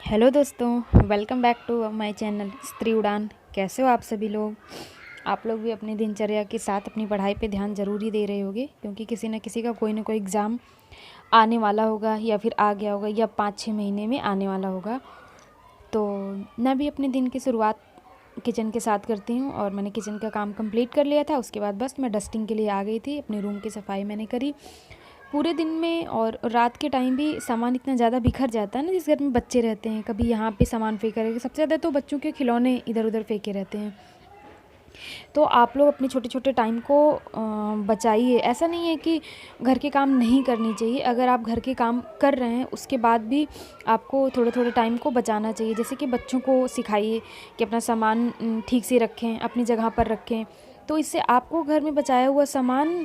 Hello दोस्तों, welcome back to my channel Stree Udaan. कैसे हो आप सभी लोग? आप लोग भी अपनी दिनचर्या के साथ अपनी पढ़ाई पे ध्यान ज़रूर ही दे रहे होगे, क्योंकि किसी न किसी का कोई ना कोई एग्ज़ाम आने वाला होगा या फिर आ गया होगा या 5-6 महीने में आने वाला होगा। तो मैं भी अपने दिन की शुरुआत किचन के साथ करती हूँ और मैंने किचन का काम कंप्लीट कर लिया था। उसके बाद बस मैं डस्टिंग के लिए आ गई थी। अपने रूम की सफाई मैंने करी। पूरे दिन में और रात के टाइम भी सामान इतना ज़्यादा बिखर जाता है ना, जिस घर में बच्चे रहते हैं, कभी यहाँ पे सामान फेंका रहेगा। सबसे ज़्यादा तो बच्चों के खिलौने इधर उधर फेंके रहते हैं। तो आप लोग अपने छोटे छोटे टाइम को बचाइए। ऐसा नहीं है कि घर के काम नहीं करनी चाहिए। अगर आप घर के काम कर रहे हैं उसके बाद भी आपको थोड़े थोड़े टाइम को बचाना चाहिए। जैसे कि बच्चों को सिखाइए कि अपना सामान ठीक से रखें, अपनी जगह पर रखें। तो इससे आपको घर में बचाया हुआ सामान,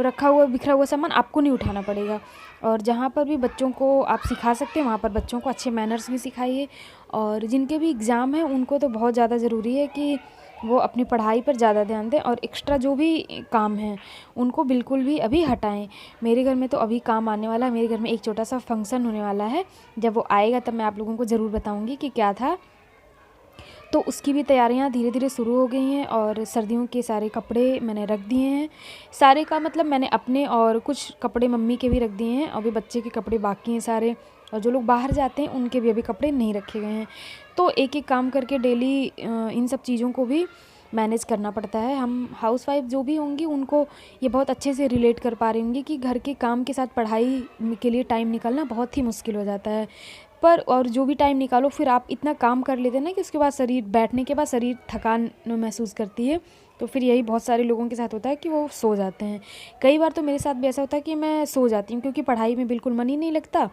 रखा हुआ बिखरा हुआ सामान आपको नहीं उठाना पड़ेगा। और जहाँ पर भी बच्चों को आप सिखा सकते हैं वहाँ पर बच्चों को अच्छे मैनर्स भी सिखाइए। और जिनके भी एग्ज़ाम हैं उनको तो बहुत ज़्यादा ज़रूरी है कि वो अपनी पढ़ाई पर ज़्यादा ध्यान दें और एक्स्ट्रा जो भी काम हैं उनको बिल्कुल भी अभी हटाएं। मेरे घर में तो अभी काम आने वाला है। मेरे घर में एक छोटा सा फंक्शन होने वाला है। जब वो आएगा तब मैं आप लोगों को ज़रूर बताऊँगी कि क्या था। तो उसकी भी तैयारियां धीरे धीरे शुरू हो गई हैं और सर्दियों के सारे कपड़े मैंने रख दिए हैं। सारे का मतलब मैंने अपने और कुछ कपड़े मम्मी के भी रख दिए हैं। अभी बच्चे के कपड़े बाकी हैं सारे, और जो लोग बाहर जाते हैं उनके भी अभी कपड़े नहीं रखे गए हैं। तो एक एक काम करके डेली इन सब चीज़ों को भी मैनेज करना पड़ता है। हम हाउसवाइफ जो भी होंगी उनको ये बहुत अच्छे से रिलेट कर पा रही होंगी कि घर के काम के साथ पढ़ाई के लिए टाइम निकालना बहुत ही मुश्किल हो जाता है। पर और जो भी टाइम निकालो फिर आप इतना काम कर लेते हैं ना कि उसके बाद शरीर बैठने के बाद शरीर थकान महसूस करती है। तो फिर यही बहुत सारे लोगों के साथ होता है कि वो सो जाते हैं। कई बार तो मेरे साथ भी ऐसा होता है कि मैं सो जाती हूँ, क्योंकि पढ़ाई में बिल्कुल मन ही नहीं लगता।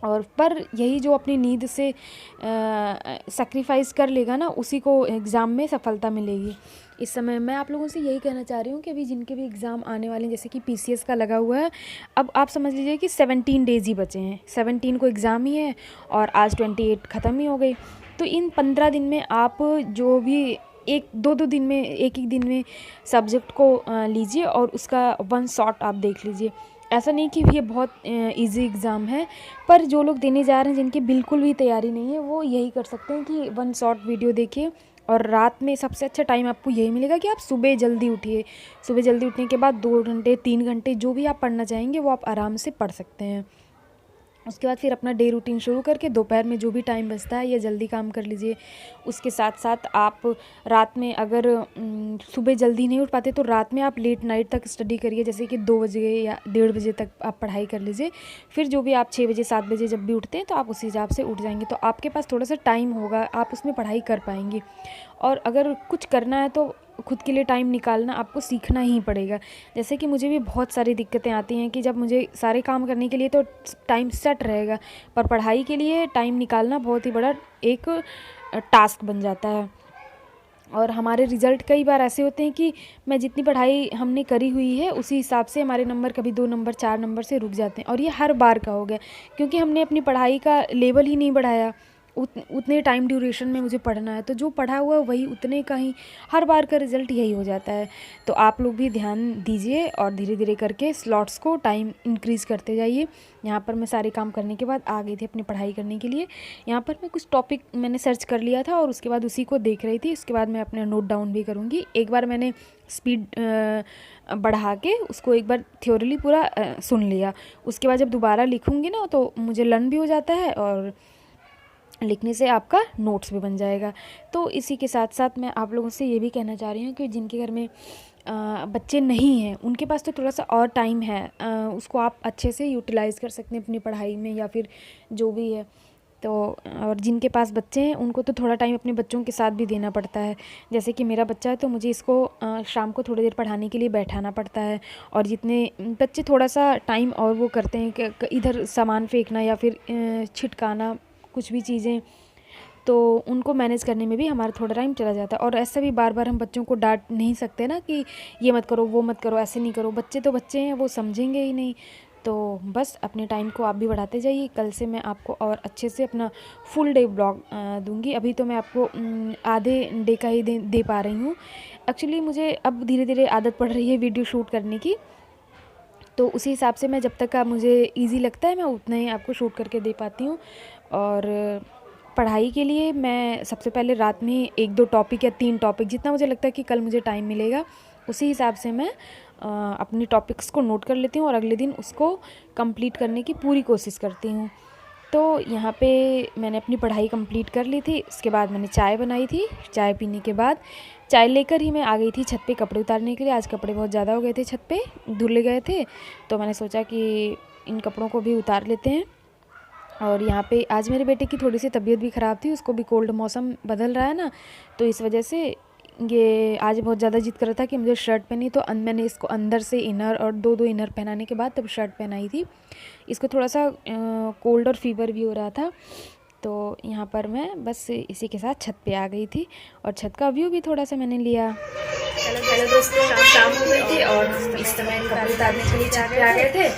और पर यही जो अपनी नींद से सैक्रिफाइस कर लेगा ना, उसी को एग्ज़ाम में सफलता मिलेगी। इस समय मैं आप लोगों से यही कहना चाह रही हूँ कि अभी जिनके भी एग्ज़ाम आने वाले हैं, जैसे कि पीसीएस का लगा हुआ है, अब आप समझ लीजिए कि 17 डेज़ ही बचे हैं। 17 को एग्ज़ाम ही है और आज 28 ख़त्म ही हो गई। तो इन 15 दिन में आप जो भी एक दो दो दिन में एक एक दिन में सब्जेक्ट को लीजिए और उसका वन शॉट आप देख लीजिए। ऐसा नहीं कि ये बहुत इजी एग्ज़ाम है, पर जो लोग देने जा रहे हैं जिनकी बिल्कुल भी तैयारी नहीं है वो यही कर सकते हैं कि वन शॉट वीडियो देखिए। और रात में सबसे अच्छा टाइम आपको यही मिलेगा कि आप सुबह जल्दी उठिए। सुबह जल्दी उठने के बाद 2 घंटे 3 घंटे जो भी आप पढ़ना चाहेंगे वो आप आराम से पढ़ सकते हैं। उसके बाद फिर अपना डे रूटीन शुरू करके दोपहर में जो भी टाइम बचता है या जल्दी काम कर लीजिए। उसके साथ साथ आप रात में अगर सुबह जल्दी नहीं उठ पाते तो रात में आप लेट नाइट तक स्टडी करिए, जैसे कि 2 बजे या 1:30 बजे तक आप पढ़ाई कर लीजिए। फिर जो भी आप 6 बजे 7 बजे जब भी उठते हैं तो आप उसी हिसाब से उठ जाएंगे, तो आपके पास थोड़ा सा टाइम होगा, आप उसमें पढ़ाई कर पाएंगे। और अगर कुछ करना है तो खुद के लिए टाइम निकालना आपको सीखना ही पड़ेगा। जैसे कि मुझे भी बहुत सारी दिक्कतें आती हैं कि जब मुझे सारे काम करने के लिए तो टाइम सेट रहेगा, पर पढ़ाई के लिए टाइम निकालना बहुत ही बड़ा एक टास्क बन जाता है। और हमारे रिज़ल्ट कई बार ऐसे होते हैं कि मैं जितनी पढ़ाई हमने करी हुई है उसी हिसाब से हमारे नंबर कभी 2 नंबर 4 नंबर से रुक जाते हैं, और ये हर बार का हो गया, क्योंकि हमने अपनी पढ़ाई का लेवल ही नहीं बढ़ाया। उतने टाइम ड्यूरेशन में मुझे पढ़ना है तो जो पढ़ा हुआ है वही उतने का ही हर बार का रिज़ल्ट यही हो जाता है। तो आप लोग भी ध्यान दीजिए और धीरे धीरे करके स्लॉट्स को टाइम इंक्रीज़ करते जाइए। यहाँ पर मैं सारे काम करने के बाद आ गई थी अपनी पढ़ाई करने के लिए। यहाँ पर मैं कुछ टॉपिक मैंने सर्च कर लिया था और उसके बाद उसी को देख रही थी। उसके बाद मैं अपना नोट डाउन भी करूँगी। एक बार मैंने स्पीड बढ़ा के उसको एक बार थ्योरली पूरा सुन लिया। उसके बाद जब दोबारा लिखूँगी ना तो मुझे लर्न भी हो जाता है और लिखने से आपका नोट्स भी बन जाएगा। तो इसी के साथ साथ मैं आप लोगों से ये भी कहना चाह रही हूँ कि जिनके घर में बच्चे नहीं हैं उनके पास तो थोड़ा सा और टाइम है, उसको आप अच्छे से यूटिलाइज़ कर सकते हैं अपनी पढ़ाई में या फिर जो भी है। तो और जिनके पास बच्चे हैं उनको तो थोड़ा टाइम अपने बच्चों के साथ भी देना पड़ता है। जैसे कि मेरा बच्चा है तो मुझे इसको शाम को थोड़ी देर पढ़ाने के लिए बैठाना पड़ता है। और जितने बच्चे थोड़ा सा टाइम और वो करते हैं कि इधर सामान फेंकना या फिर छिटकाना कुछ भी चीज़ें, तो उनको मैनेज करने में भी हमारा थोड़ा टाइम चला जाता है। और ऐसा भी बार बार हम बच्चों को डांट नहीं सकते ना कि ये मत करो वो मत करो ऐसे नहीं करो। बच्चे तो बच्चे हैं, वो समझेंगे ही नहीं। तो बस अपने टाइम को आप भी बढ़ाते जाइए। कल से मैं आपको और अच्छे से अपना फुल डे ब्लॉग दूंगी। अभी तो मैं आपको आधे डे का ही दे पा रही हूँ। एक्चुअली मुझे अब धीरे धीरे आदत पड़ रही है वीडियो शूट करने की। तो उसी हिसाब से मैं जब तक का मुझे ईज़ी लगता है मैं उतना ही आपको शूट करके दे पाती हूँ। और पढ़ाई के लिए मैं सबसे पहले रात में 1-2 टॉपिक या 3 टॉपिक जितना मुझे लगता है कि कल मुझे टाइम मिलेगा उसी हिसाब से मैं अपनी टॉपिक्स को नोट कर लेती हूँ और अगले दिन उसको कंप्लीट करने की पूरी कोशिश करती हूँ। तो यहाँ पे मैंने अपनी पढ़ाई कंप्लीट कर ली थी। उसके बाद मैंने चाय बनाई थी। चाय पीने के बाद चाय लेकर ही मैं आ गई थी छत पे कपड़े उतारने के लिए। आज कपड़े बहुत ज़्यादा हो गए थे, छत पे धुल गए थे, तो मैंने सोचा कि इन कपड़ों को भी उतार लेते हैं। और यहाँ पे आज मेरे बेटे की थोड़ी सी तबीयत भी ख़राब थी, उसको भी कोल्ड, मौसम बदल रहा है ना, तो इस वजह से ये आज बहुत ज़्यादा जिद कर रहा था कि मुझे शर्ट पहनी। तो मैंने इसको अंदर से इनर और 2-2 इनर पहनाने के बाद तब शर्ट पहनाई थी। इसको थोड़ा सा कोल्ड और फीवर भी हो रहा था। तो यहाँ पर मैं बस इसी के साथ छत पे आ गई थी और छत का व्यू भी थोड़ा सा मैंने लिया। हेलो दोस्तों, शाम हो गई थी और हम इस समय कपड़े उतारने के लिए छत पे आ गए थे।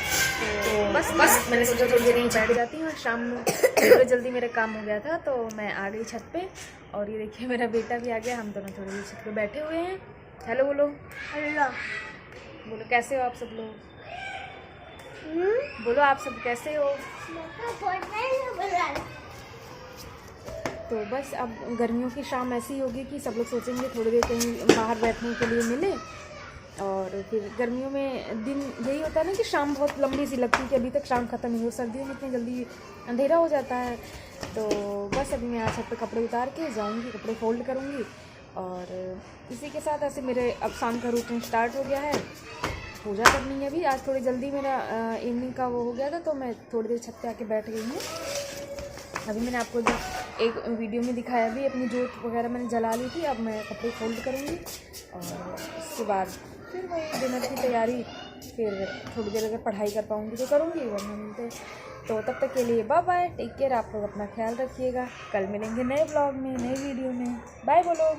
तो बस मैंने सोचा थोड़ी देर यहीं बैठ जाती हूँ। शाम थोड़ी जल्दी मेरा काम हो गया था तो मैं आ गई छत पे। और ये देखिए मेरा बेटा भी आ गया, हम दोनों थोड़ी देर छत पे बैठे हुए हैं। हेलो बोलो। हेलो बोलो, कैसे हो आप सब लोग? बोलो आप सब कैसे हो? तो बस अब गर्मियों की शाम ऐसी होगी कि सब लोग सोचेंगे थोड़ी देर कहीं बाहर बैठने के लिए मिले। और फिर गर्मियों में दिन यही होता है ना कि शाम बहुत लंबी सी लगती है कि अभी तक शाम ख़त्म नहीं हो। सर्दियों में इतनी जल्दी अंधेरा हो जाता है। तो बस अभी मैं आज छत पे कपड़े उतार के जाऊंगी, कपड़े फोल्ड करूंगी। और इसी के साथ ऐसे मेरे अब शाम का रूटीन स्टार्ट हो गया है। पूजा करनी है अभी। आज थोड़ी जल्दी मेरा इवनिंग का वो हो गया था तो मैं थोड़ी देर छत पे आके बैठ गई हूँ। अभी मैंने आपको जो एक वीडियो में दिखाया भी, अपनी जोत वगैरह मैंने जला ली थी। अब मैं कपड़े फोल्ड करूँगी और उसके बाद फिर वही डिनर की तैयारी। फिर थोड़ी देर अगर पढ़ाई कर पाऊँगी तो करूँगी, वरना मिलते। तो तब तक के लिए बाय बाय, टेक केयर। आप लोग अपना ख्याल रखिएगा। कल मिलेंगे नए ब्लॉग में, नए वीडियो में। बाय बोलो।